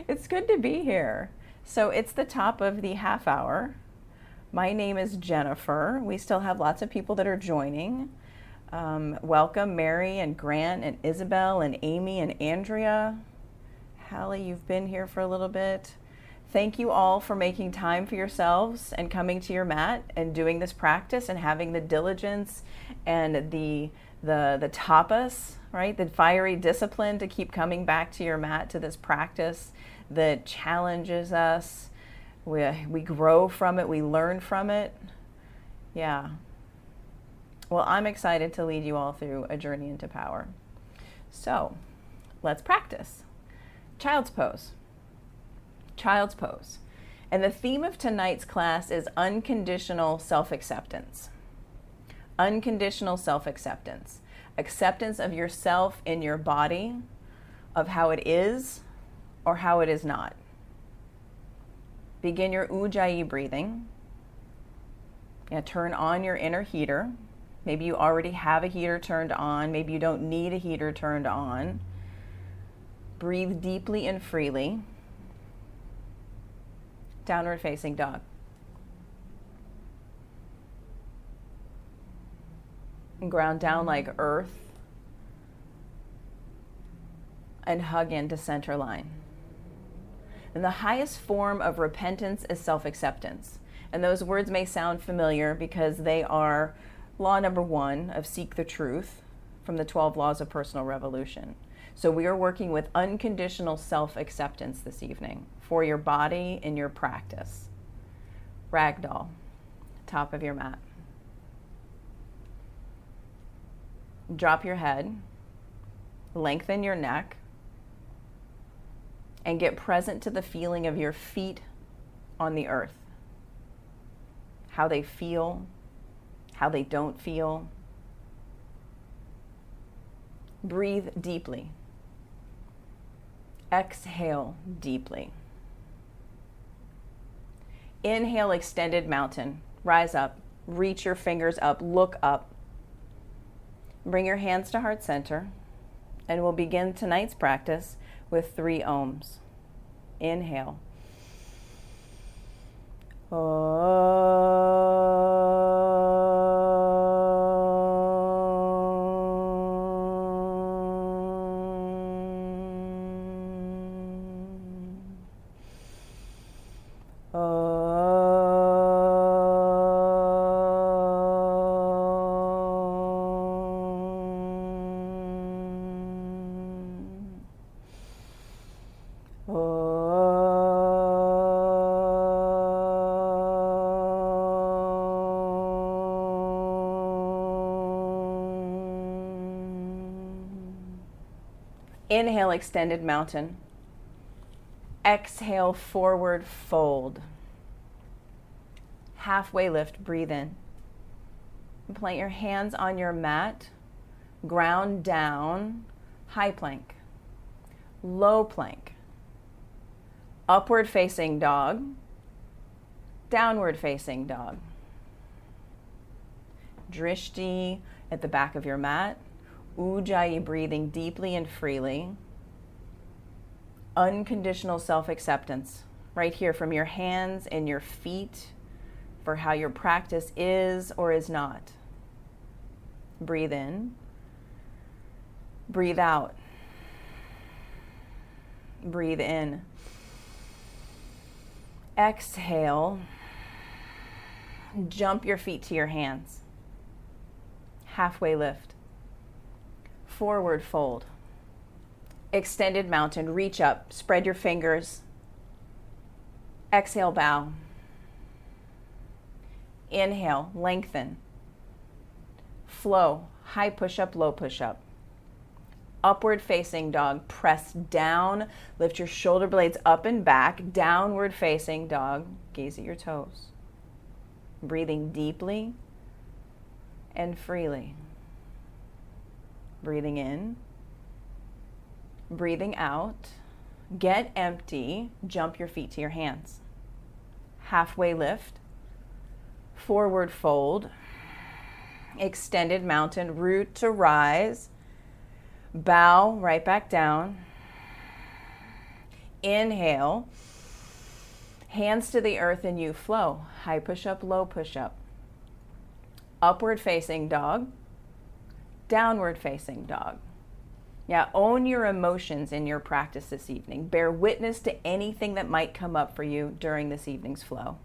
It's good to be here. So it's the top of the half hour. My name is Jennifer. We still have lots of people that are joining. Welcome, Mary and Grant and Isabel and Amy and Andrea. Hallie, you've been here for a little bit. Thank you all for making time for yourselves and coming to your mat and doing this practice and having the diligence and the tapas, right? The fiery discipline to keep coming back to your mat to this practice that challenges us. We grow from it, we learn from it. Yeah. Well, I'm excited to lead you all through a journey into power. So, let's practice. Child's pose. Child's pose. And the theme of tonight's class is unconditional self-acceptance. Unconditional self-acceptance. Acceptance of yourself in your body, of how it is or how it is not. Begin your Ujjayi breathing. Turn on your inner heater. Maybe you already have a heater turned on. Maybe you don't need a heater turned on. Breathe deeply and freely. Downward facing dog. And ground down like earth. And hug into center line. And the highest form of repentance is self-acceptance. And those words may sound familiar because they are law number 1 of seek the truth from the 12 laws of personal revolution. So we are working with unconditional self-acceptance this evening for your body and your practice. Ragdoll, top of your mat. Drop your head, lengthen your neck, and get present to the feeling of your feet on the earth. How they feel, how they don't feel. Breathe deeply. Exhale deeply. Inhale, extended mountain. Rise up, reach your fingers up, look up. Bring your hands to heart center, and we'll begin tonight's practice with 3 ohms. Inhale. Inhale, extended mountain. Exhale, forward fold. Halfway lift, breathe in. And plant your hands on your mat. Ground down, high plank. Low plank. Upward facing dog. Downward facing dog. Drishti at the back of your mat. Ujjayi breathing deeply and freely. Unconditional self-acceptance right here from your hands and your feet for how your practice is or is not. Breathe in. Breathe out. Breathe in. Exhale. Jump your feet to your hands. Halfway lift. Forward fold. Extended mountain, reach up, spread your fingers. Exhale, bow. Inhale, lengthen. Flow, high push-up, low push-up. Upward facing dog, press down, lift your shoulder blades up and back. Downward facing dog, gaze at your toes. Breathing deeply and freely. Breathing in, breathing out. Get empty, jump your feet to your hands. Halfway lift, forward fold, extended mountain, root to rise, bow right back down. Inhale, hands to the earth and you flow. High push-up, low push-up. Upward facing dog, downward facing dog. Yeah, own your emotions in your practice this evening. Bear witness to anything that might come up for you during this evening's flow.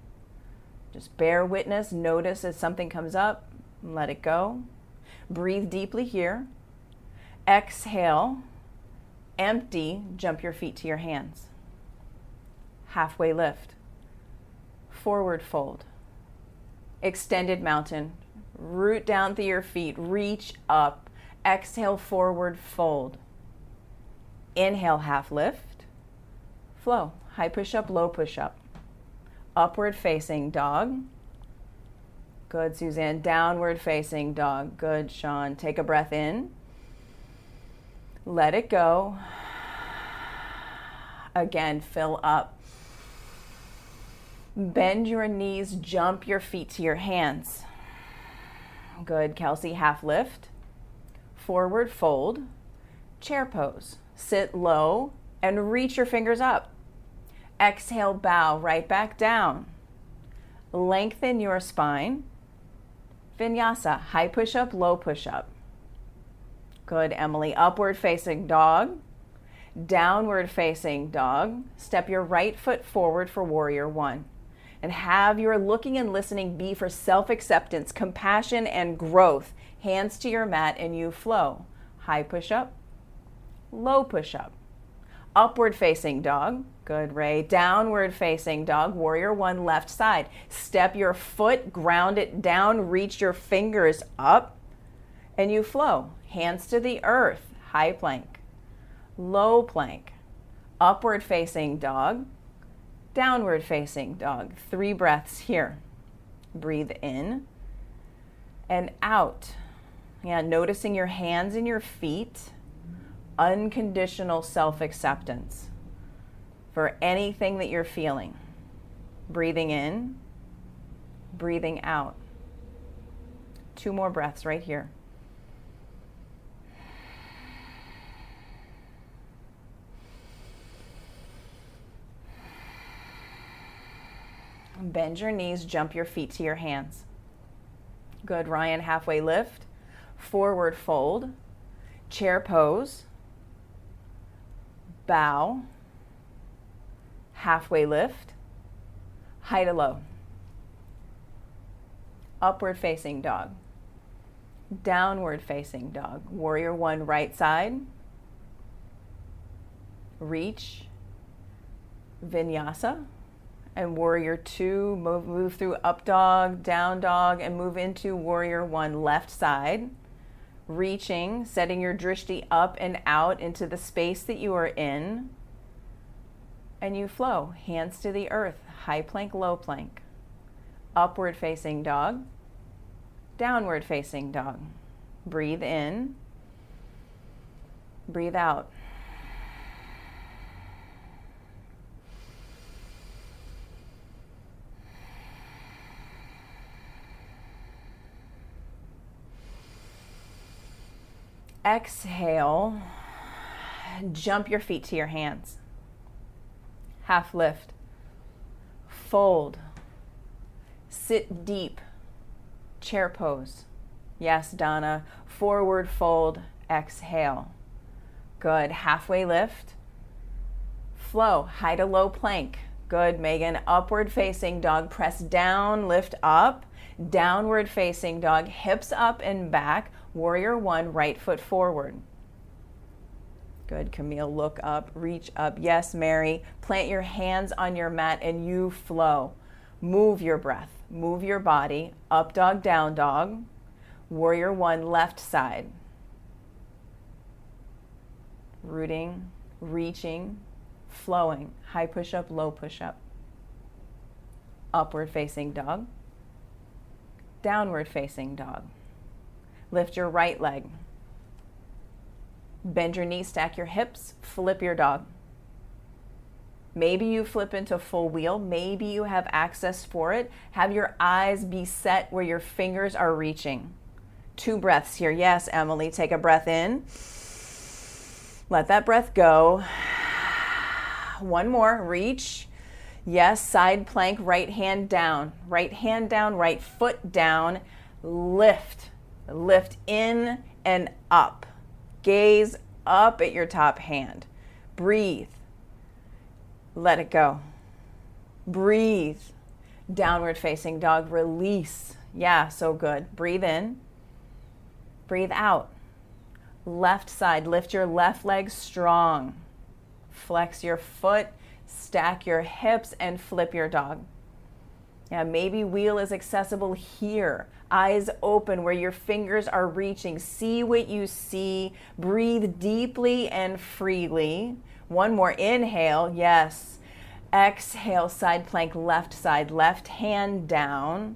Just bear witness, notice as something comes up, let it go. Breathe deeply here. Exhale, empty, jump your feet to your hands. Halfway lift. Forward fold. Extended mountain. Root down through your feet, reach up. Exhale, forward fold. Inhale, half lift. Flow. High push-up, low push-up. Upward facing dog. Good, Suzanne. Downward facing dog. Good, Sean. Take a breath in. Let it go. Again, fill up. Bend your knees, jump your feet to your hands. Good, Kelsey. Half lift. Forward fold. Chair pose. Sit low and reach your fingers up. Exhale, bow right back down. Lengthen your spine. Vinyasa, high push-up, low push-up. Good, Emily. Upward facing dog. Downward facing dog. Step your right foot forward for warrior one. And have your looking and listening be for self-acceptance, compassion, and growth. Hands to your mat and you flow. High push-up, low push-up. Upward facing dog. Good, Ray. Downward facing dog. Warrior one, left side. Step your foot, ground it down, reach your fingers up, and you flow. Hands to the earth. High plank, low plank. Upward facing dog. Downward facing dog. 3 breaths here. Breathe in and out. Yeah, noticing your hands and your feet. Unconditional self-acceptance for anything that you're feeling. Breathing in, breathing out. 2 more breaths right here. Bend your knees, jump your feet to your hands. Good, Ryan. Halfway lift, forward fold, chair pose, bow, halfway lift, high to low. Upward facing dog, downward facing dog. Warrior one, right side, reach, vinyasa. And warrior two, move through up dog, down dog, and move into warrior one, left side. Reaching, setting your drishti up and out into the space that you are in. And you flow, hands to the earth, high plank, low plank. Upward facing dog, downward facing dog. Breathe in, breathe out. Exhale, jump your feet to your hands. Half lift, fold, sit deep, chair pose. Yes, Donna, forward fold, exhale. Good, halfway lift, flow, high to low plank. Good, Megan, upward facing dog, press down, lift up, downward facing dog, hips up and back. Warrior one, right foot forward. Good, Camille, look up, reach up. Yes, Mary, plant your hands on your mat and you flow. Move your breath, move your body. Up dog, down dog. Warrior one, left side. Rooting, reaching, flowing. High push-up, low push-up. Upward facing dog. Downward facing dog. Lift your right leg. Bend your knees, stack your hips, flip your dog. Maybe you flip into full wheel. Maybe you have access for it. Have your eyes be set where your fingers are reaching. 2 breaths here. Yes, Emily, take a breath in. Let that breath go. One more, reach. Yes, side plank, right hand down, right foot down, lift. Lift in and up. Gaze up at your top hand. Breathe. Let it go. Breathe. Downward facing dog, release. Yeah, so good. Breathe in. Breathe out. Left side, lift your left leg strong. Flex your foot, stack your hips, and flip your dog. Yeah, maybe wheel is accessible here. Eyes open where your fingers are reaching. See what you see. Breathe deeply and freely. One more. Inhale. Yes. Exhale. Side plank, left side. Left hand down.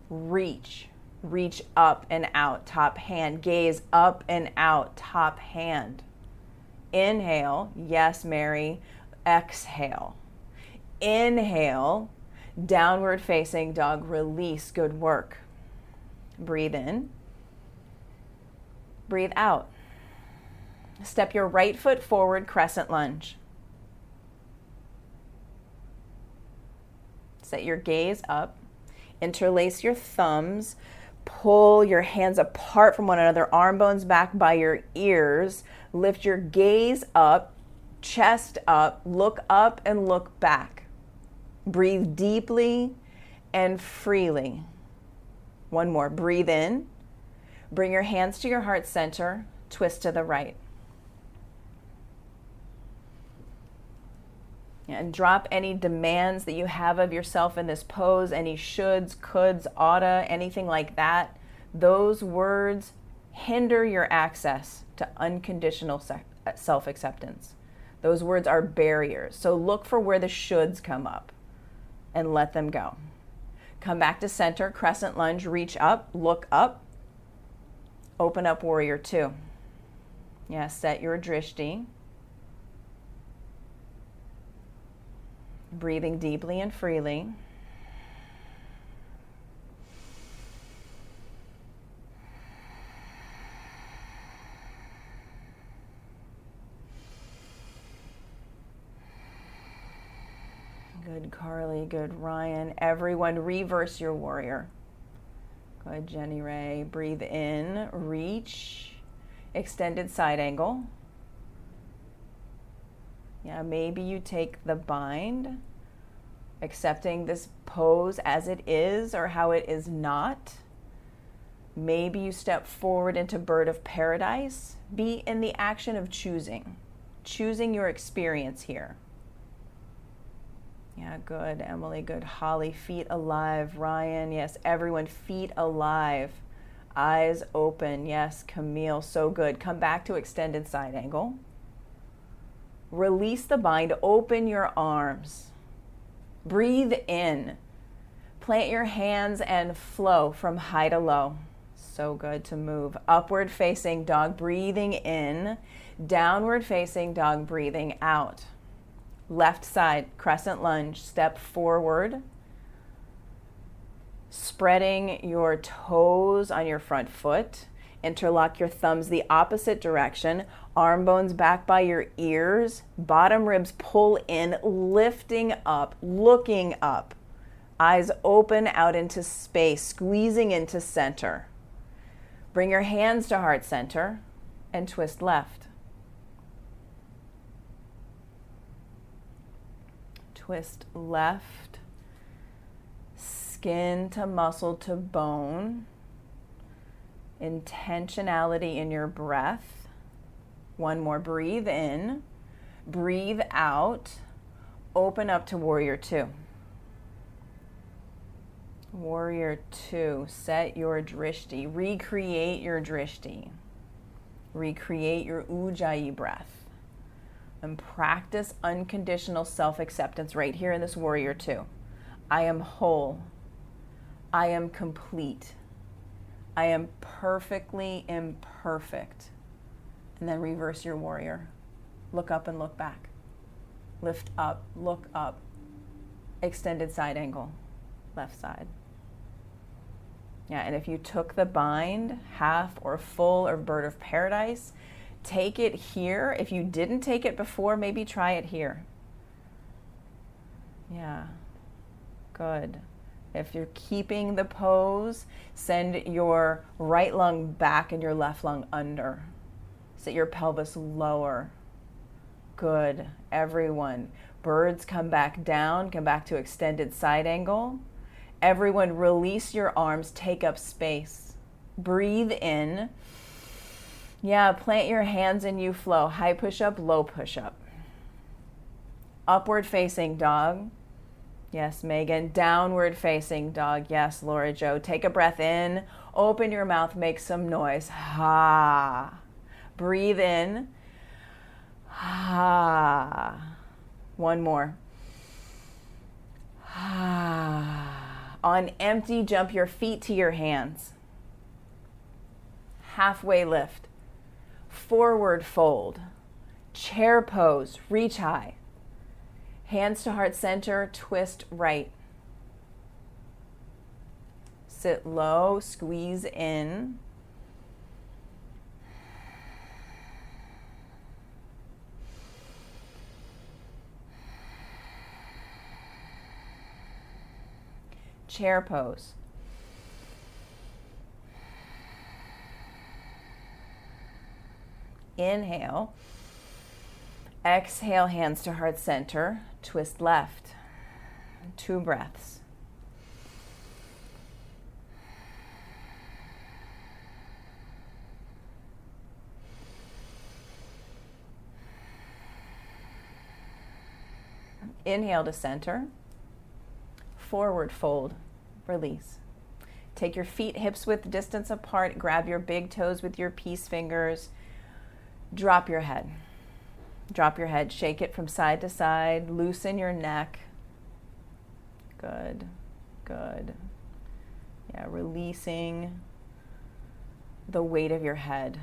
Reach. Reach up and out. Top hand. Gaze up and out. Top hand. Inhale. Yes, Mary. Exhale. Inhale. Downward facing dog, release. Good work. Breathe in. Breathe out. Step your right foot forward, crescent lunge. Set your gaze up. Interlace your thumbs. Pull your hands apart from one another, arm bones back by your ears. Lift your gaze up, chest up, look up and look back. Breathe deeply and freely. One more. Breathe in. Bring your hands to your heart center. Twist to the right. And drop any demands that you have of yourself in this pose, any shoulds, coulds, oughta, anything like that. Those words hinder your access to unconditional self-acceptance. Those words are barriers. So look for where the shoulds come up and let them go. Come back to center, crescent lunge, reach up, look up, open up warrior two. Yeah, set your drishti. Breathing deeply and freely. Good, Carly. Good, Ryan. Everyone, reverse your warrior. Go ahead, Jenny Ray. Breathe in, reach, extended side angle. Yeah, maybe you take the bind, accepting this pose as it is or how it is not. Maybe you step forward into bird of paradise. Be in the action of choosing your experience here. Yeah, good, Emily. Good, Holly. Feet alive. Ryan. Yes, everyone. Feet alive. Eyes open. Yes, Camille. So good. Come back to extended side angle. Release the bind. Open your arms. Breathe in. Plant your hands and flow from high to low. So good to move. Upward facing dog, breathing in. Downward facing dog, breathing out. Left side, crescent lunge, step forward. Spreading your toes on your front foot. Interlock your thumbs the opposite direction. Arm bones back by your ears. Bottom ribs pull in, lifting up, looking up. Eyes open out into space, squeezing into center. Bring your hands to heart center and twist left. Twist left, skin to muscle to bone, intentionality in your breath. One more, breathe in, breathe out, open up to warrior two. Warrior two, set your drishti, recreate your drishti, recreate your ujjayi breath. And practice unconditional self-acceptance right here in this warrior two. I am whole. I am complete. I am perfectly imperfect. And then reverse your warrior. Look up and look back. Lift up, look up. Extended side angle, left side. Yeah, and if you took the bind, half or full or bird of paradise, take it here. If you didn't take it before, maybe try it here. Yeah, good. If you're keeping the pose, send your right lung back and your left lung under. Sit your pelvis lower. Good, everyone. Birds, come back down, come back to extended side angle. Everyone, release your arms, take up space. Breathe in. Yeah, plant your hands and you flow. High push-up, low push-up. Upward facing dog. Yes, Megan. Downward facing dog. Yes, Laura Jo. Take a breath in. Open your mouth. Make some noise. Ha. Breathe in. Ha. One more. Ha. On empty, jump your feet to your hands. Halfway lift. Forward fold. Chair pose. Reach high. Hands to heart center, twist right. Sit low, squeeze in. Chair pose. Inhale. Exhale, hands to heart center, twist left. 2 breaths. Inhale to center. Forward fold, release. Take your feet hips width distance apart, grab your big toes with your peace fingers. Drop your head. Drop your head, shake it from side to side, loosen your neck. Good, good. Yeah, releasing the weight of your head.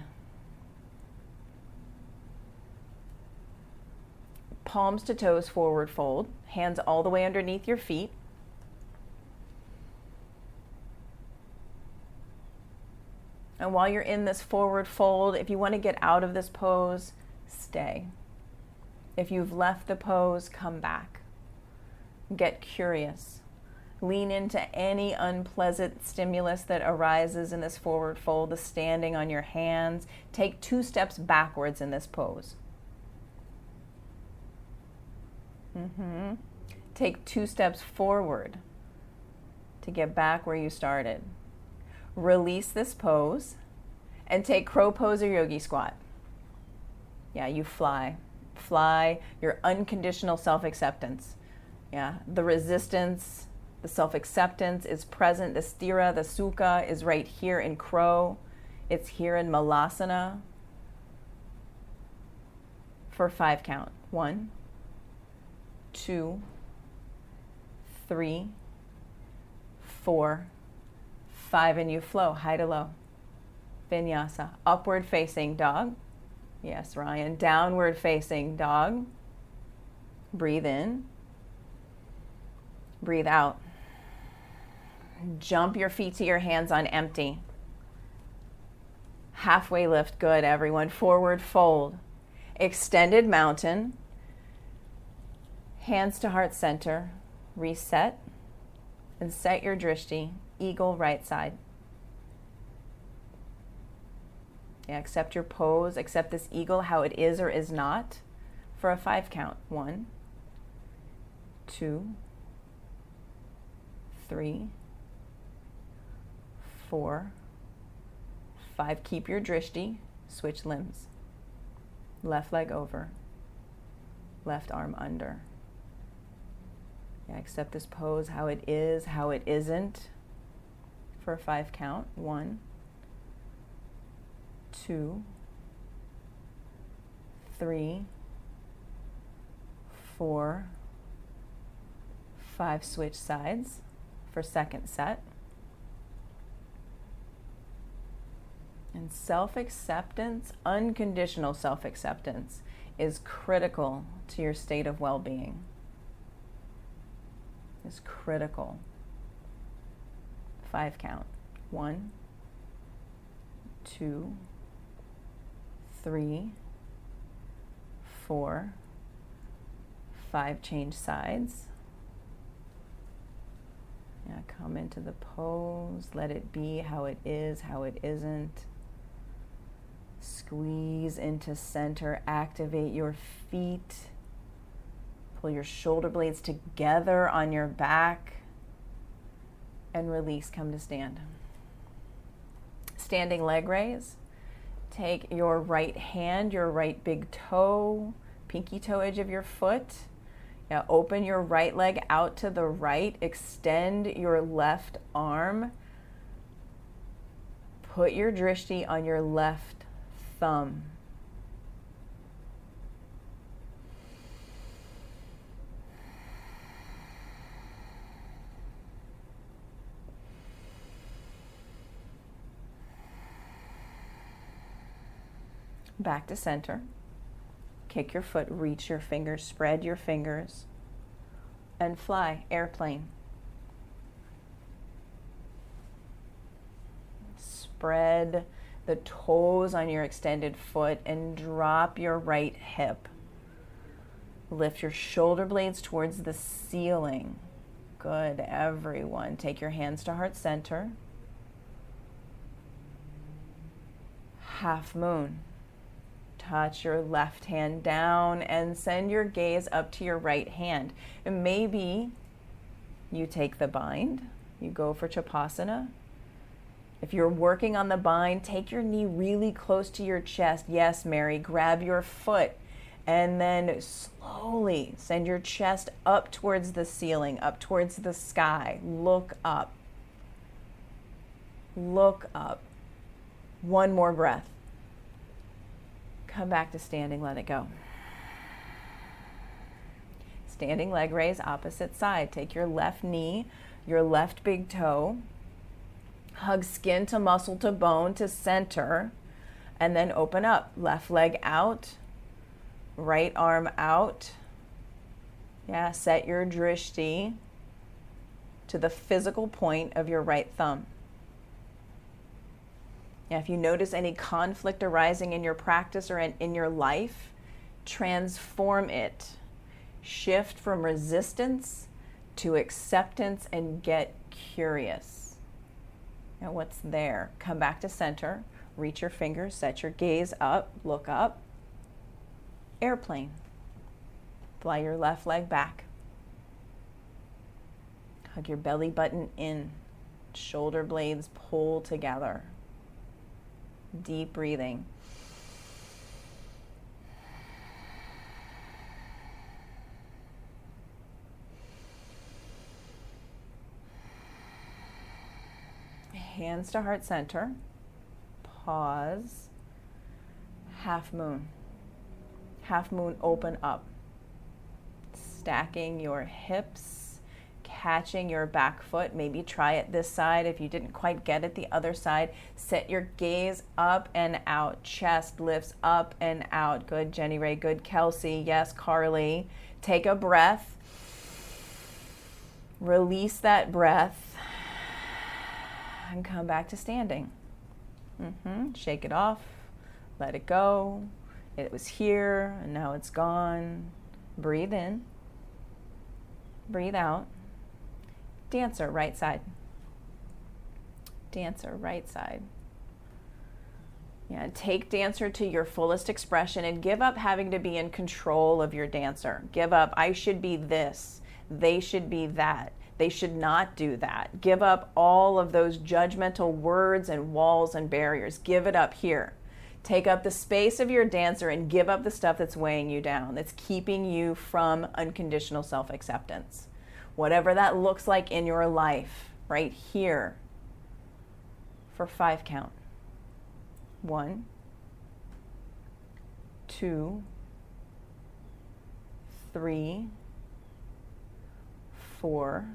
Palms to toes, forward fold. Hands all the way underneath your feet. And while you're in this forward fold, if you want to get out of this pose, stay. If you've left the pose, come back. Get curious. Lean into any unpleasant stimulus that arises in this forward fold, the standing on your hands. Take 2 steps backwards in this pose. Take 2 steps forward to get back where you started. Release this pose and take crow pose or yogi squat. Yeah, you fly. Fly your unconditional self-acceptance. Yeah, the resistance, the self-acceptance is present. The sthira, the sukha is right here in crow. It's here in malasana. For 5 count. 1, 2, 3, 4, 5, and you flow high to low. Vinyasa. Upward facing dog. Yes, Ryan. Downward facing dog. Breathe in. Breathe out. Jump your feet to your hands on empty. Halfway lift. Good, everyone. Forward fold. Extended mountain. Hands to heart center. Reset. And set your drishti. Eagle right side. Yeah, accept your pose, accept this eagle, how it is or is not, for a 5 count. 1, 2, 3, 4, 5. Keep your drishti. Switch limbs. Left leg over. Left arm under. Yeah, accept this pose, how it is, how it isn't, for a 5 count. 1, 2, 3, 4, 5. Switch sides for second set. And self-acceptance, unconditional self-acceptance, is critical to your state of well-being. Is critical. 5 count. 1, 2, 3, 4, 5. Change sides. Now come into the pose. Let it be how it is, how it isn't. Squeeze into center. Activate your feet. Pull your shoulder blades together on your back. And release. Come to stand. Standing leg raise. Take your right hand, your right big toe, pinky toe edge of your foot. Now open your right leg out to the right. Extend your left arm. Put your drishti on your left thumb. Back to center. Kick your foot, reach your fingers, spread your fingers, and fly, airplane. Spread the toes on your extended foot and drop your right hip. Lift your shoulder blades towards the ceiling. Good, everyone. Take your hands to heart center. Half moon. Touch your left hand down and send your gaze up to your right hand. And maybe you take the bind, you go for Chapasana. If you're working on the bind, take your knee really close to your chest. Yes, Mary, grab your foot and then slowly send your chest up towards the ceiling, up towards the sky. Look up. Look up. One more breath. Come back to standing, let it go. Standing leg raise, opposite side. Take your left knee, your left big toe, hug skin to muscle to bone to center, and then open up. Left leg out, right arm out. Yeah, set your drishti to the physical point of your right thumb. Now, if you notice any conflict arising in your practice or in your life, transform it. Shift from resistance to acceptance and get curious. Now, what's there? Come back to center. Reach your fingers. Set your gaze up. Look up. Airplane. Fly your left leg back. Hug your belly button in. Shoulder blades pull together. Deep breathing. Hands to heart center. Pause. Half moon. Half moon, open up. Stacking your hips. Catching your back foot. Maybe try it this side. If you didn't quite get it the other side, set your gaze up and out. Chest lifts up and out. Good, Jenny Ray. Good, Kelsey. Yes, Carly. Take a breath. Release that breath and come back to standing. Shake it off. Let it go. It was here and now it's gone. Breathe in. Breathe out. Dancer, right side. Dancer, right side. Yeah, take dancer to your fullest expression and give up having to be in control of your dancer. Give up, I should be this, they should be that, they should not do that. Give up all of those judgmental words and walls and barriers. Give it up here. Take up the space of your dancer and give up the stuff that's weighing you down, that's keeping you from unconditional self-acceptance. Whatever that looks like in your life, right here, for 5 count. 1, 2, 3, 4.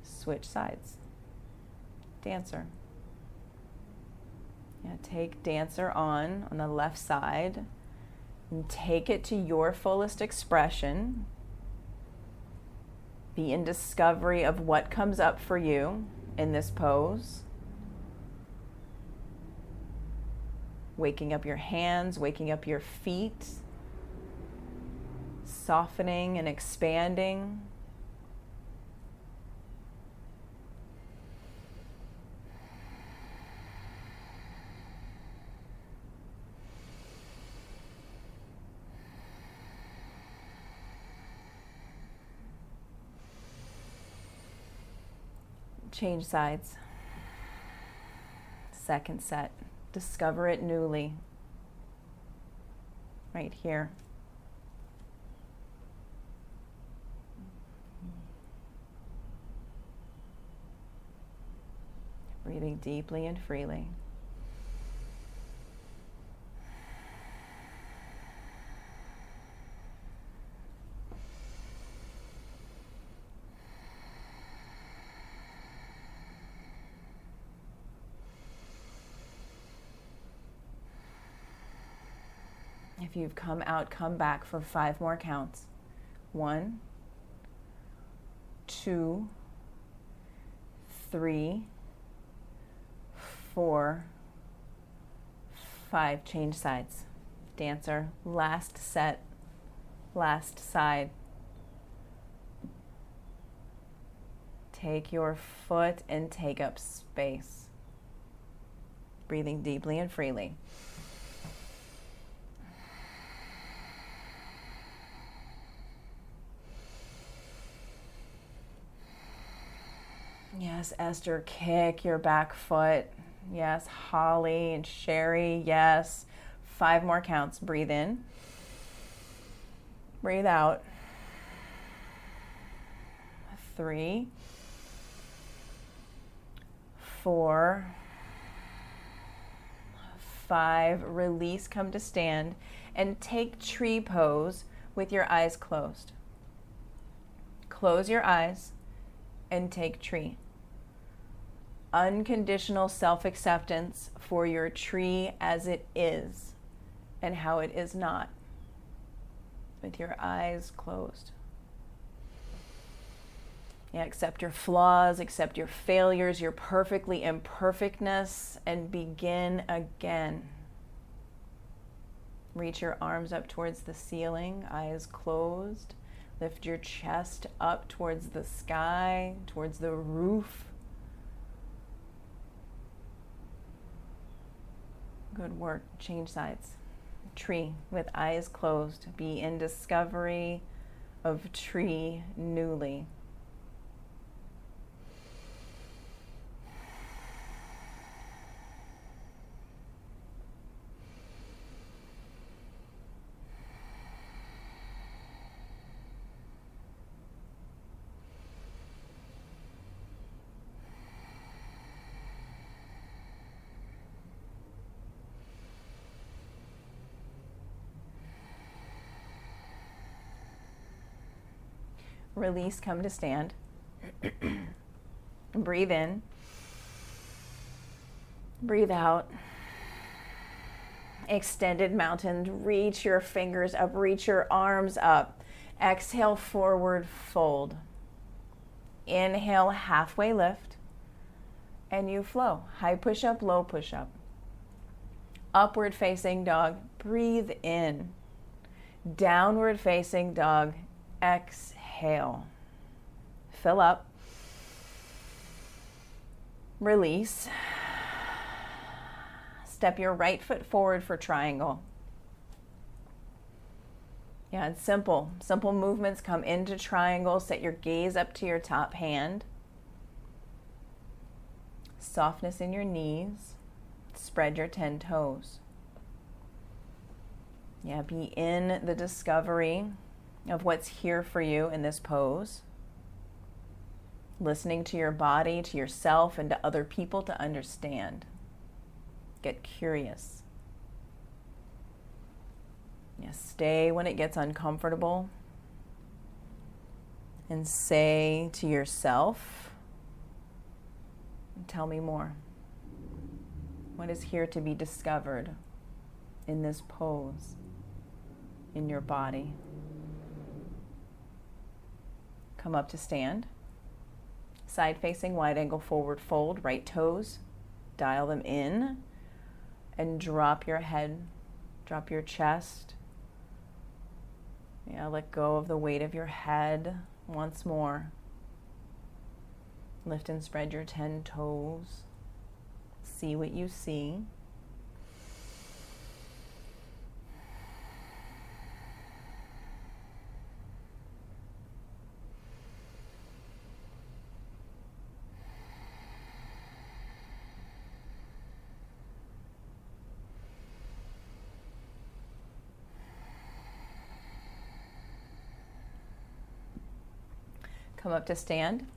Switch sides. Dancer. Yeah, take dancer on the left side and take it to your fullest expression. Be in discovery of what comes up for you in this pose. Waking up your hands, waking up your feet, softening and expanding. Change sides. Second set. Discover it newly. Right here. Breathing deeply and freely. If you've come out, come back for 5 more counts. 1, 2, 3, 4, 5. Change sides. Dancer. Last set. Last side. Take your foot and take up space. Breathing deeply and freely. Yes, Esther, kick your back foot. Yes, Holly and Sherry, yes. 5 more counts. Breathe in. Breathe out. 3, 4, 5. Release, come to stand, and take tree pose with your eyes closed. Close your eyes and take tree. Unconditional self-acceptance for your tree as it is and how it is not, with your eyes closed. Yeah, accept your flaws, accept your failures, your perfectly imperfectness, and begin again. Reach your arms up towards the ceiling, eyes closed. Lift your chest up towards the sky, towards the roof. Good work. Change sides. Tree with eyes closed. Be in discovery of tree newly. Release, come to stand. Breathe in. Breathe out. Extended mountain. Reach your fingers up. Reach your arms up. Exhale, forward fold. Inhale, halfway lift. And you flow. High push up, low push up. Upward facing dog. Breathe in. Downward facing dog. Exhale. Fill up. Release. Step your right foot forward for triangle. Yeah, it's simple. Simple movements. Come into triangle. Set your gaze up to your top hand. Softness in your knees. Spread your 10 toes. Yeah, be in the discovery of what's here for you in this pose. Listening to your body, to yourself, and to other people to understand. Get curious. Yeah, stay when it gets uncomfortable. And say to yourself, tell me more. What is here to be discovered in this pose, in your body? Come up to stand. Side facing, wide angle forward fold, right toes. Dial them in and drop your head, drop your chest. Yeah, let go of the weight of your head once more. Lift and spread your 10 toes. See what you see. Come up to stand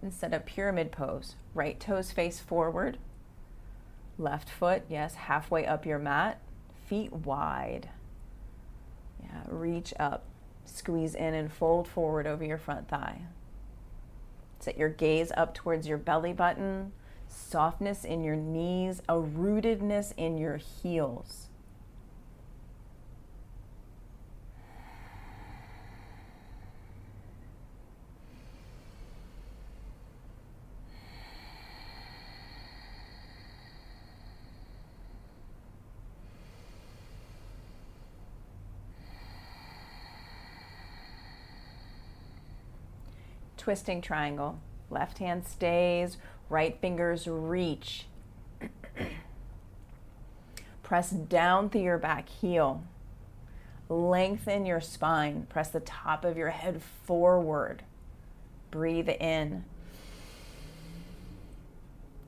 and set up pyramid pose. Right toes face forward. Left foot, yes, halfway up your mat. Feet wide. Yeah, reach up. Squeeze in and fold forward over your front thigh. Set your gaze up towards your belly button. Softness in your knees, a rootedness in your heels. Twisting triangle. Left hand stays, right fingers reach. Press down through your back heel. Lengthen your spine. Press the top of your head forward. Breathe in.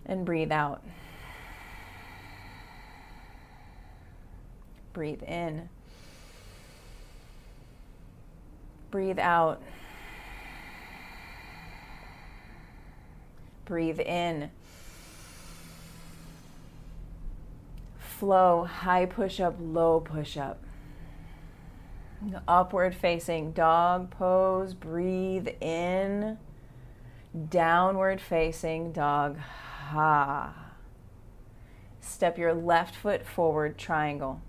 And breathe out. Breathe in. Breathe out. Breathe in. Flow, high push-up, low push-up. Upward facing dog pose, breathe in. Downward facing dog, ha. Step your left foot forward, triangle.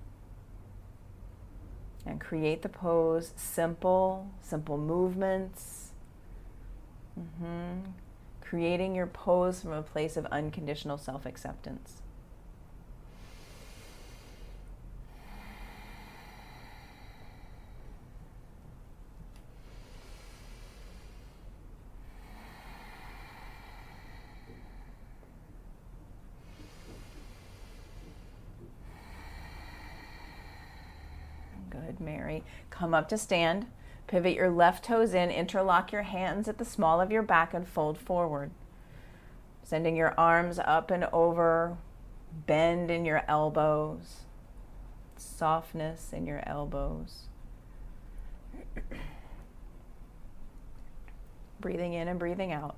And create the pose, simple movements. Creating your pose from a place of unconditional self-acceptance. Good, Mary. Come up to stand. Pivot your left toes in, interlock your hands at the small of your back and fold forward. Sending your arms up and over, bend in your elbows, softness in your elbows. Breathing in and breathing out.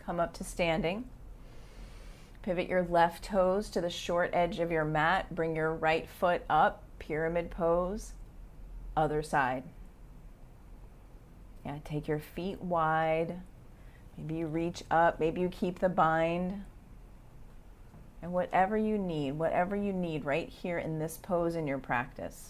Come up to standing. Pivot your left toes to the short edge of your mat. Bring your right foot up, pyramid pose. Other side. Yeah, take your feet wide. Maybe you reach up, maybe you keep the bind. And whatever you need right here in this pose in your practice.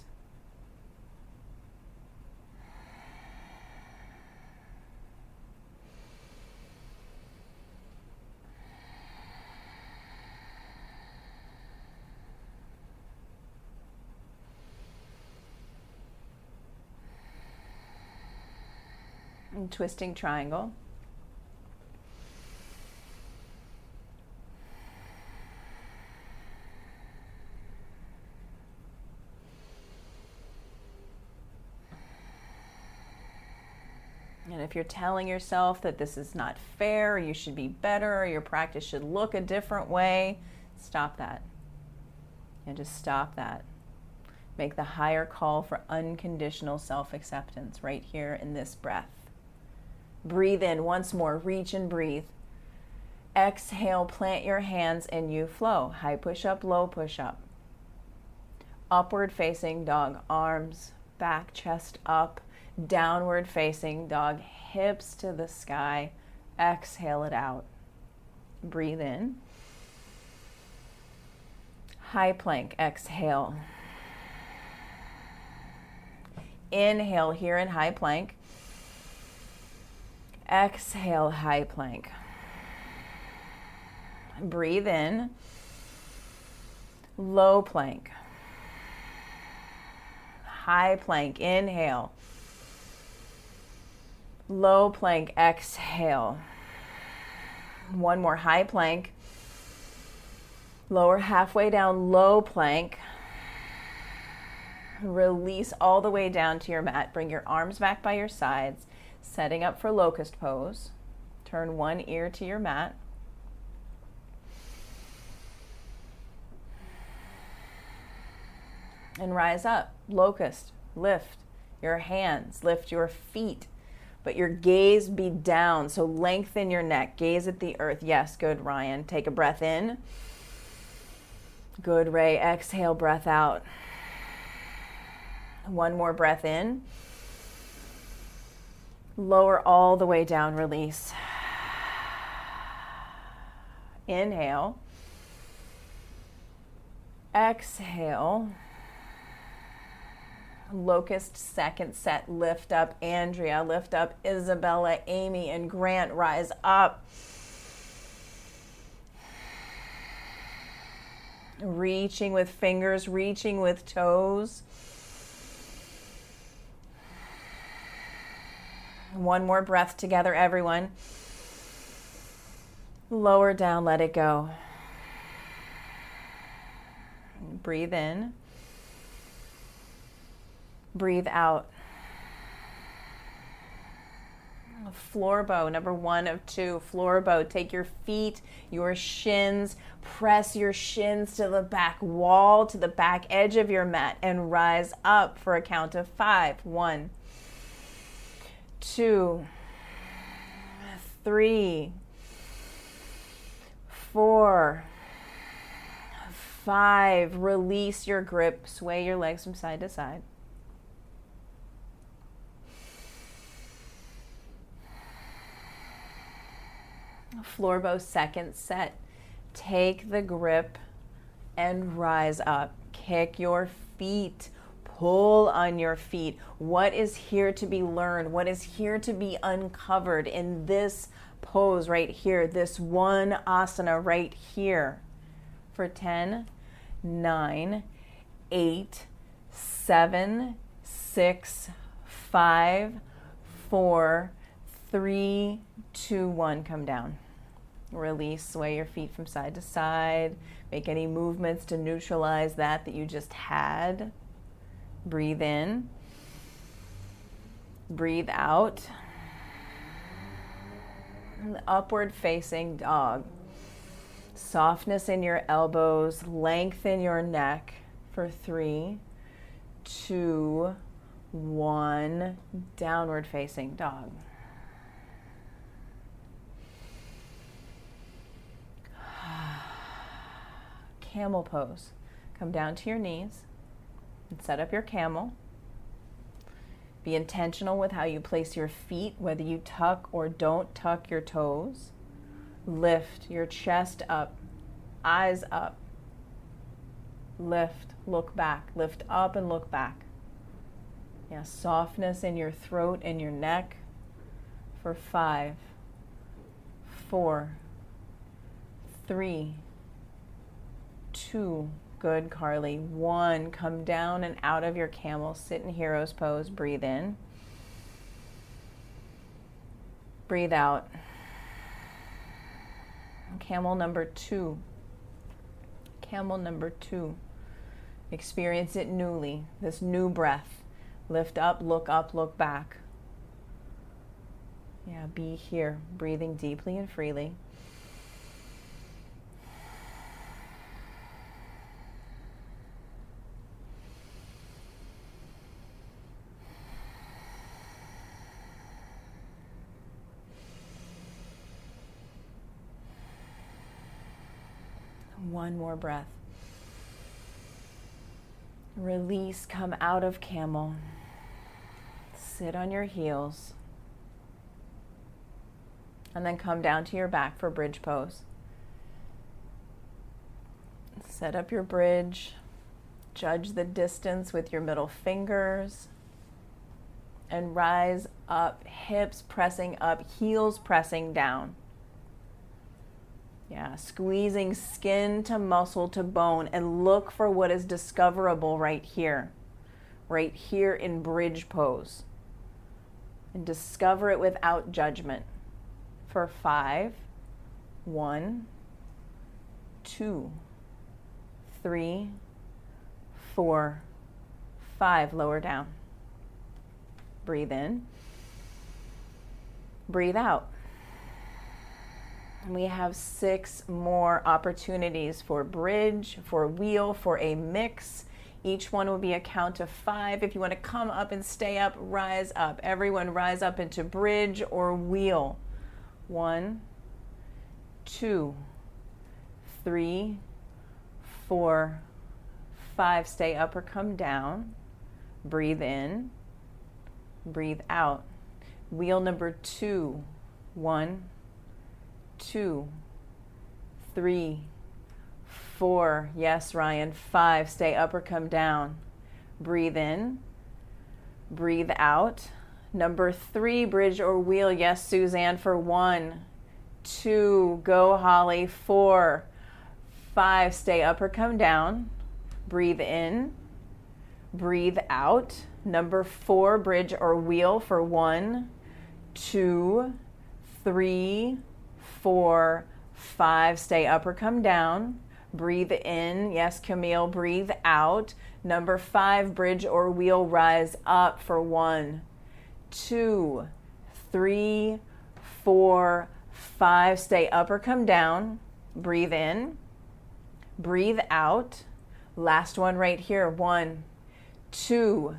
And twisting triangle. And if you're telling yourself that this is not fair, or you should be better, or your practice should look a different way, stop that. And just stop that. Make the higher call for unconditional self-acceptance right here in this breath. Breathe in once more, reach and breathe. Exhale, plant your hands and you flow. High push-up, low push-up. Upward facing dog, arms, back, chest up. Downward facing dog, hips to the sky. Exhale it out. Breathe in. High plank, exhale. Inhale here in high plank. Exhale, high plank. Breathe in. Low plank. High plank, inhale. Low plank, exhale. One more high plank. Lower halfway down, low plank. Release all the way down to your mat. Bring your arms back by your sides, setting up for locust pose. Turn one ear to your mat. And rise up. Locust. Lift your hands. Lift your feet. But your gaze be down. So lengthen your neck. Gaze at the earth. Yes, good, Ryan. Take a breath in. Good, Ray. Exhale, breath out. One more breath in. Lower all the way down. Release. Inhale. Exhale. Locust second set. Lift up Andrea. Lift up Isabella, Amy, and Grant. Rise up. Reaching with fingers, reaching with toes. One more breath together, everyone. Lower down, let it go. Breathe in. Breathe out. Floor bow, number 1 of 2. Floor bow. Take your feet, your shins, press your shins to the back wall, to the back edge of your mat, and rise up for a count of 5. 1, 2, 3, 4, 5. Release your grip. Sway your legs from side to side. Floor bow second set. Take the grip and rise up. Kick your feet. Pull on your feet. What is here to be learned? What is here to be uncovered in this pose right here? This one asana right here. For 10, 9, 8, 7, 6, 5, 4, 3, 2, 1. Come down. Release. Sway your feet from side to side. Make any movements to neutralize that you just had. Breathe in. Breathe out. Upward facing dog. Softness in your elbows. Lengthen your neck for 3, 2, 1. Downward facing dog. Camel pose. Come down to your knees and set up your camel. Be intentional with how you place your feet, whether you tuck or don't tuck your toes. Lift your chest up, eyes up. Lift, look back. Lift up and look back. Yeah, softness in your throat and your neck for 5, 4, 3, 2, good, Carly. 1, come down and out of your camel. Sit in hero's pose. Breathe in. Breathe out. Camel number 2. Camel number 2. Experience it newly. This new breath. Lift up, look back. Yeah, be here, breathing deeply and freely. One more breath. Release, come out of camel. Sit on your heels. And then come down to your back for bridge pose. Set up your bridge. Judge the distance with your middle fingers. And rise up, hips pressing up, heels pressing down. Yeah, squeezing skin to muscle to bone, and look for what is discoverable right here in bridge pose. And discover it without judgment. For 5, 1, 2, 3, 4, 5, lower down. Breathe in. Breathe out. And we have 6 more opportunities for bridge, for wheel, for a mix. Each one will be a count of 5. If you want to come up and stay up, rise up. Everyone rise up into bridge or wheel. 1, 2, 3, 4, 5. Stay up or come down. Breathe in. Breathe out. Wheel number 2. 1, 2, 3, 4. Yes, Ryan. 5. Stay up or come down. Breathe in. Breathe out. Number 3, bridge or wheel. Yes, Suzanne, for 1, 2. Go, Holly. 4, 5. Stay up or come down. Breathe in. Breathe out. Number 4, bridge or wheel for 1, 2, 3, 4, 5. Stay up or come down. Breathe in. Yes, Camille. Breathe out. Number 5, bridge or wheel, rise up for 1, 2, 3, 4, 5. Stay up or come down. Breathe in. Breathe out. Last one right here. 1, 2,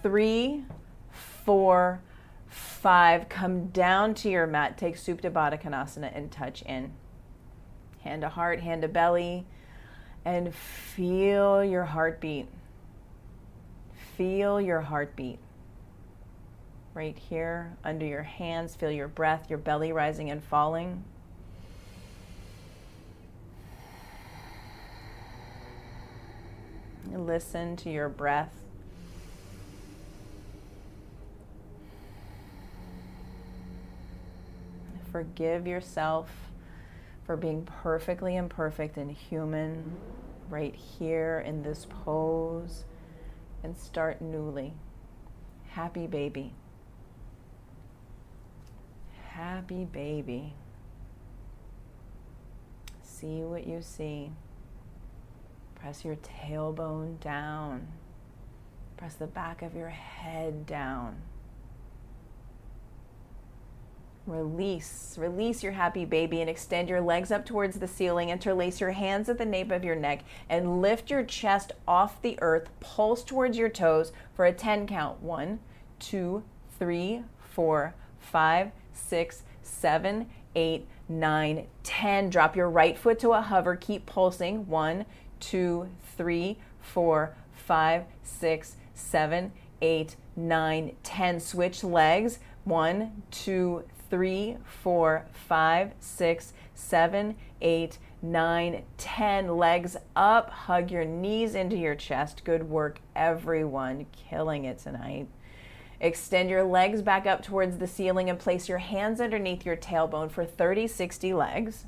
3, 4, 5. Come down to your mat. Take Supta Baddha Konasana and touch in. Hand to heart, hand to belly, and feel your heartbeat. Feel your heartbeat. Right here under your hands, feel your breath, your belly rising and falling. And listen to your breath. Forgive yourself for being perfectly imperfect and human right here in this pose, and start newly. Happy baby. Happy baby. See what you see. Press your tailbone down. Press the back of your head down. Release your happy baby and extend your legs up towards the ceiling. Interlace your hands at the nape of your neck and lift your chest off the earth. Pulse towards your toes for a 10 count. 1, 2, 3, 4, 5, 6, 7, 8, 9, 10. Drop your right foot to a hover. Keep pulsing. 1, 2, 3, 4, 5, 6, 7, 8, 9, 10. Switch legs. 1, 2, 3, 4, 5, 6, 7, 8, 9, 10. Legs up. Hug your knees into your chest. Good work, everyone. Killing it tonight. Extend your legs back up towards the ceiling and place your hands underneath your tailbone for 30, 60 legs.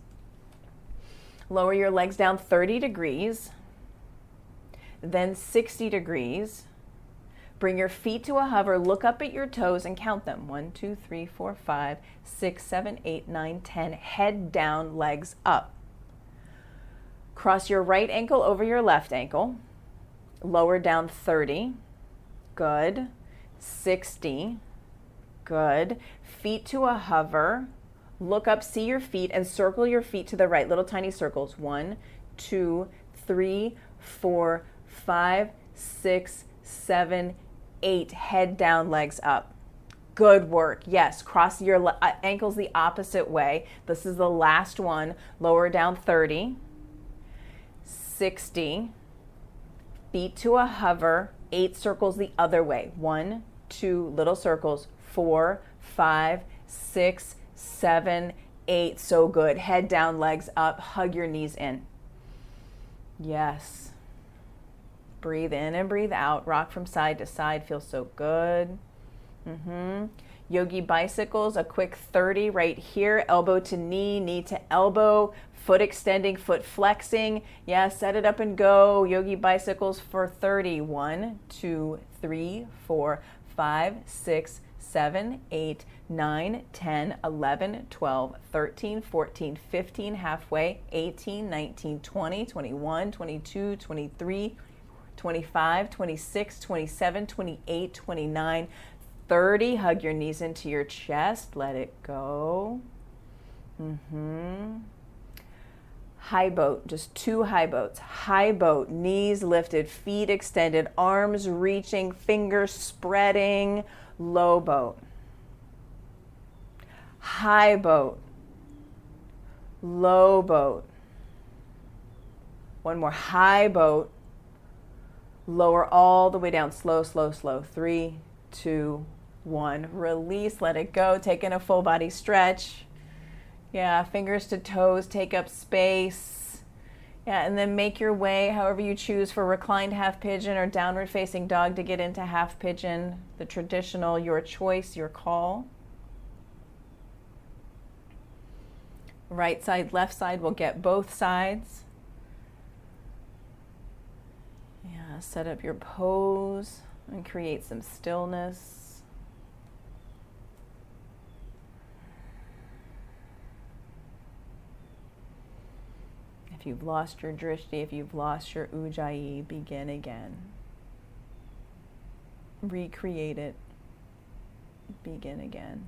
Lower your legs down 30 degrees, then 60 degrees. Bring your feet to a hover, look up at your toes and count them. 1, 2, 3, 4, 5, 6, 7, 8, 9, 10. Head down, legs up. Cross your right ankle over your left ankle. Lower down 30. Good. 60. Good. Feet to a hover. Look up, see your feet, and circle your feet to the right. Little tiny circles. 1, 2, 3, 4, 5, 6, 7, 8. Head down, legs up. Good work. Yes, cross your ankles the opposite way. This is the last one. Lower down 30, 60. Feet to a hover. 8 circles the other way. 1, 2, little circles. 4, 5, 6, 7, 8. So good. Head down, legs up. Hug your knees in. Yes. Breathe in and breathe out. Rock from side to side. Feels so good. Yogi bicycles, a quick 30 right here. Elbow to knee, knee to elbow. Foot extending, foot flexing. Yeah, set it up and go. Yogi bicycles for 30. 1, 2, 3, 4, 5, 6, 7, 8, 9, 10, 11, 12, 13, 14, 15, halfway, 18, 19, 20, 21, 22, 23, 25, 26, 27, 28, 29, 30. Hug your knees into your chest. Let it go. High boat, just 2 high boats. High boat, knees lifted, feet extended, arms reaching, fingers spreading. Low boat. High boat. Low boat. One more. High boat. Lower all the way down. Slow, slow, slow. 3, 2, 1. Release, let it go. Taking a full body stretch. Yeah, fingers to toes, take up space. Yeah, and then make your way however you choose for reclined half pigeon or downward facing dog to get into half pigeon. The traditional, your choice, your call. Right side, left side, we'll get both sides. Yeah, set up your pose and create some stillness. If you've lost your drishti, if you've lost your ujjayi, begin again. Recreate it. Begin again.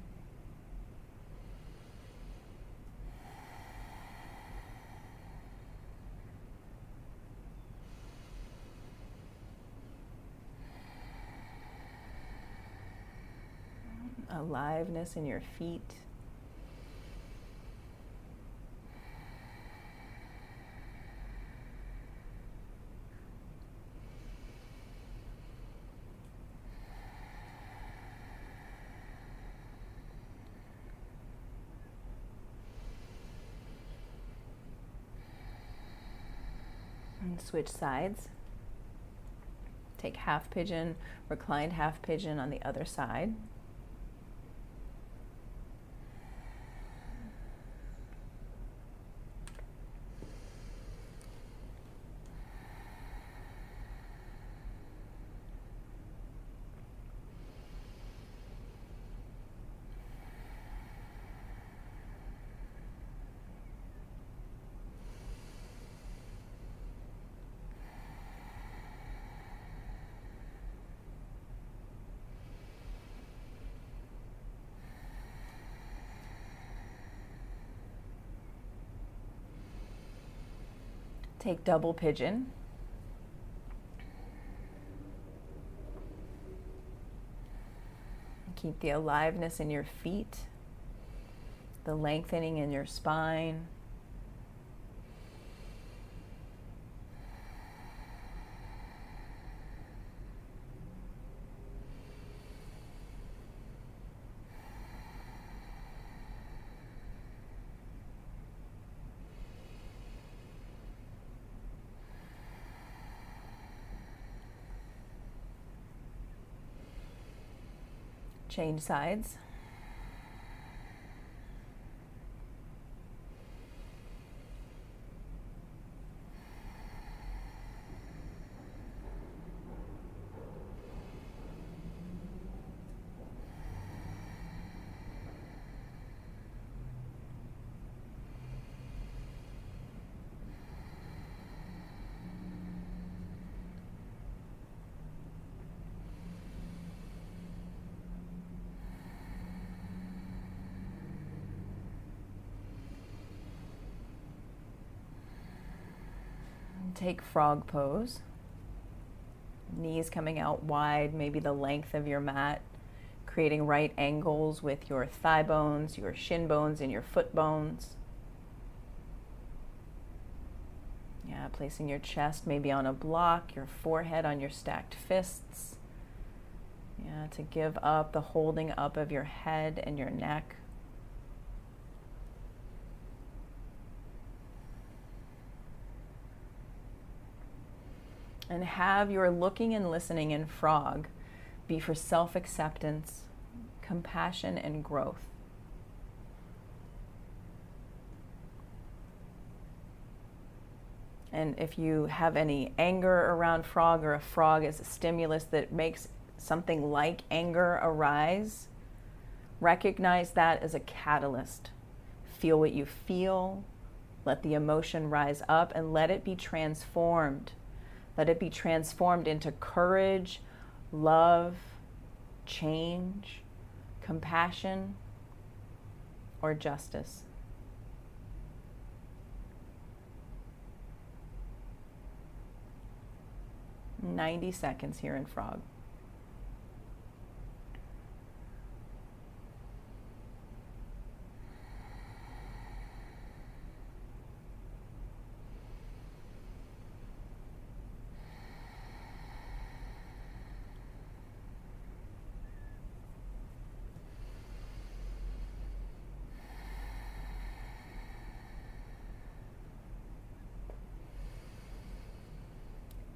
Aliveness in your feet. And switch sides. Take half pigeon, reclined half pigeon on the other side. Take double pigeon. Keep the aliveness in your feet, the lengthening in your spine. Change sides. Take frog pose. Knees coming out wide, maybe the length of your mat, creating right angles with your thigh bones, your shin bones, and your foot bones. Yeah, placing your chest maybe on a block, your forehead on your stacked fists. Yeah, to give up the holding up of your head and your neck. And have your looking and listening in frog be for self-acceptance, compassion, and growth. And if you have any anger around frog, or a frog is a stimulus that makes something like anger arise, recognize that as a catalyst. Feel what you feel, let the emotion rise up, and let it be transformed Let it be transformed into courage, love, change, compassion, or justice. "90 seconds here in frog.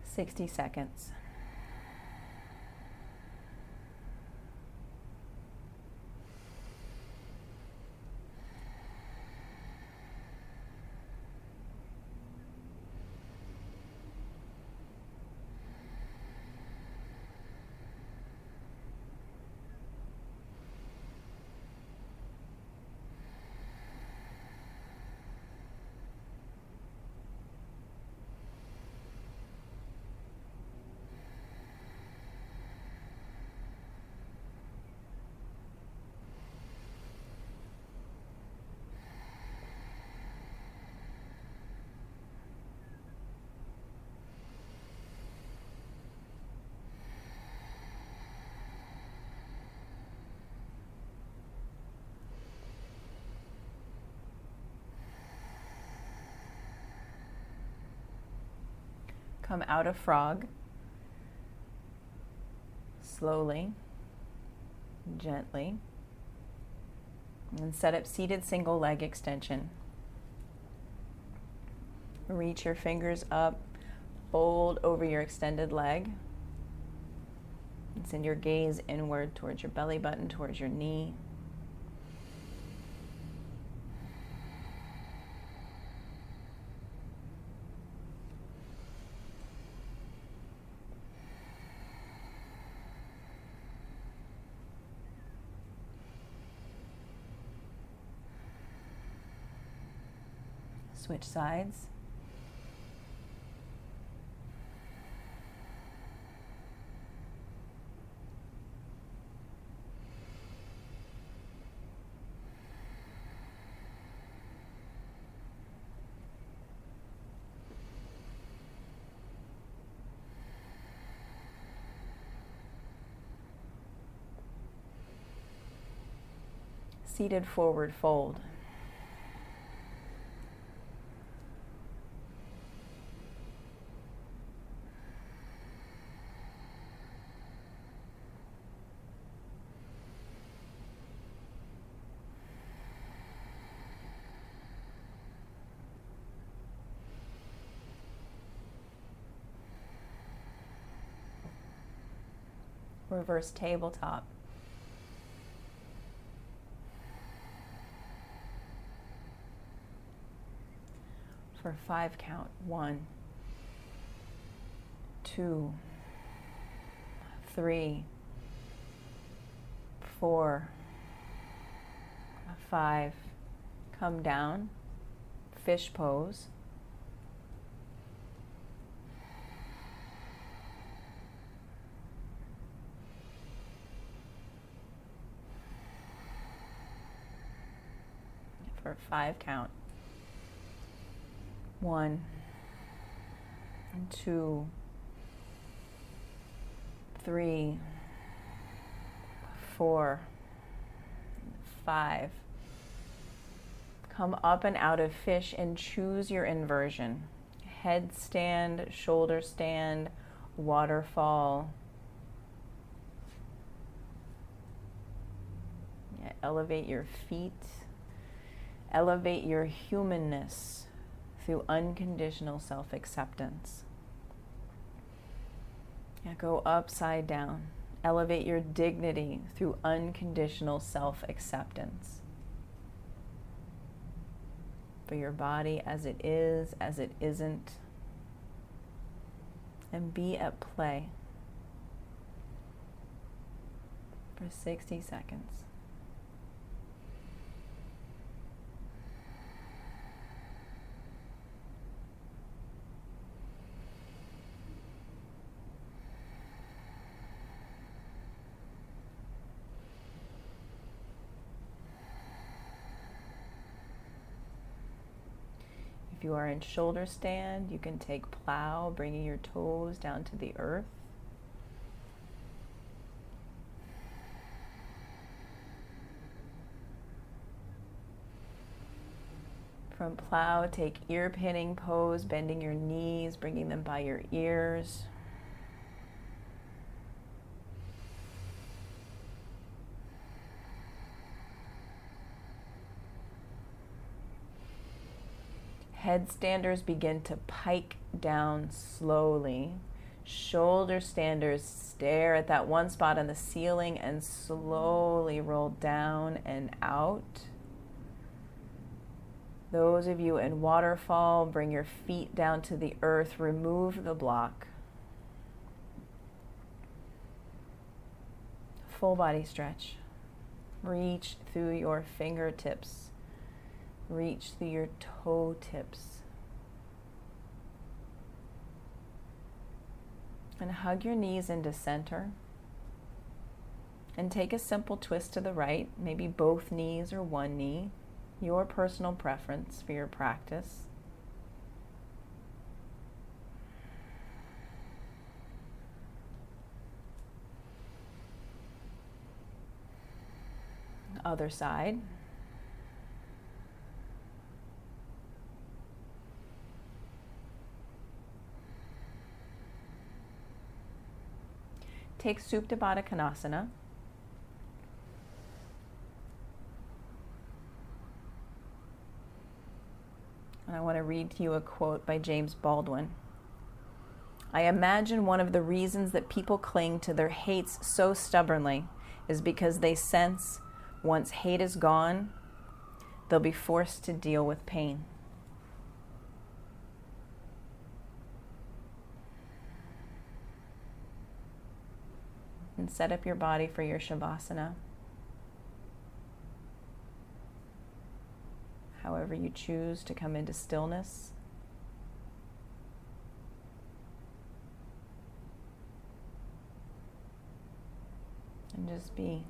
"60 seconds. Come out of frog, slowly, gently, and set up seated single leg extension. Reach your fingers up, fold over your extended leg, and send your gaze inward towards your belly button, towards your knee. Switch sides. Seated forward fold. Reverse tabletop. For 5 count. 1, 2, 3, 4, 5. Come down, fish pose. For 5 count. 1, 2, 3, 4, 5. Come up and out of fish and choose your inversion. Headstand, shoulder stand, waterfall. Yeah, elevate your feet. Elevate your humanness through unconditional self-acceptance. Yeah, go upside down. Elevate your dignity through unconditional self-acceptance. For your body as it is, as it isn't. And be at play for 60 seconds. If you are in shoulder stand, you can take plow, bringing your toes down to the earth. From plow, take ear pinning pose, bending your knees, bringing them by your ears. Headstanders begin to pike down slowly. Shoulder standers stare at that one spot on the ceiling and slowly roll down and out. Those of you in waterfall, bring your feet down to the earth, remove the block. Full body stretch. Reach through your fingertips. Reach through your toe tips. And hug your knees into center. And take a simple twist to the right, maybe both knees or one knee. Your personal preference for your practice. Other side. Take Supta Baddha Konasana. And I want to read to you a quote by James Baldwin. I imagine one of the reasons that people cling to their hates so stubbornly is because they sense once hate is gone, they'll be forced to deal with pain. And set up your body for your Shavasana. However you choose to come into stillness. And just be.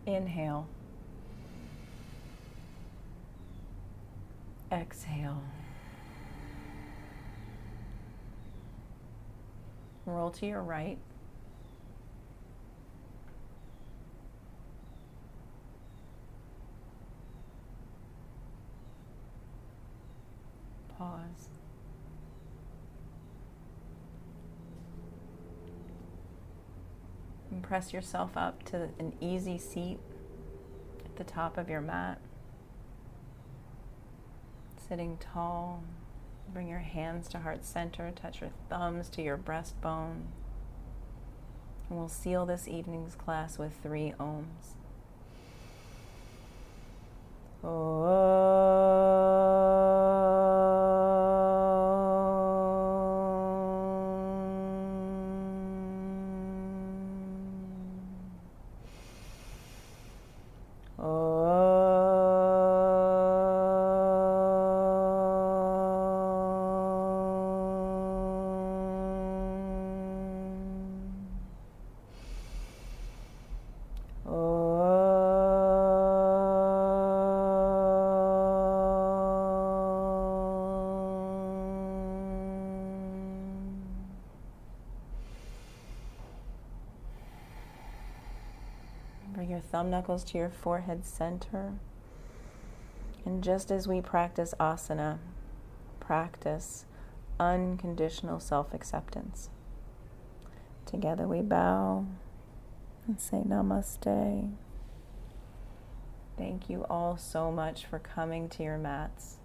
Inhale. Exhale. Roll to your right. Pause. And press yourself up to an easy seat at the top of your mat. Sitting tall. Bring your hands to heart center. Touch your thumbs to your breastbone. And we'll seal this evening's class with 3 ohms. thumb knuckles to your forehead center. And just as we practice asana, practice unconditional self-acceptance. Together we bow and say namaste. Thank you all so much for coming to your mats,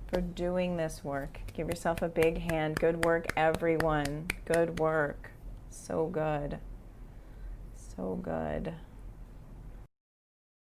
for doing this work. Give yourself a big hand. Good work, everyone. Good work. So good. So good.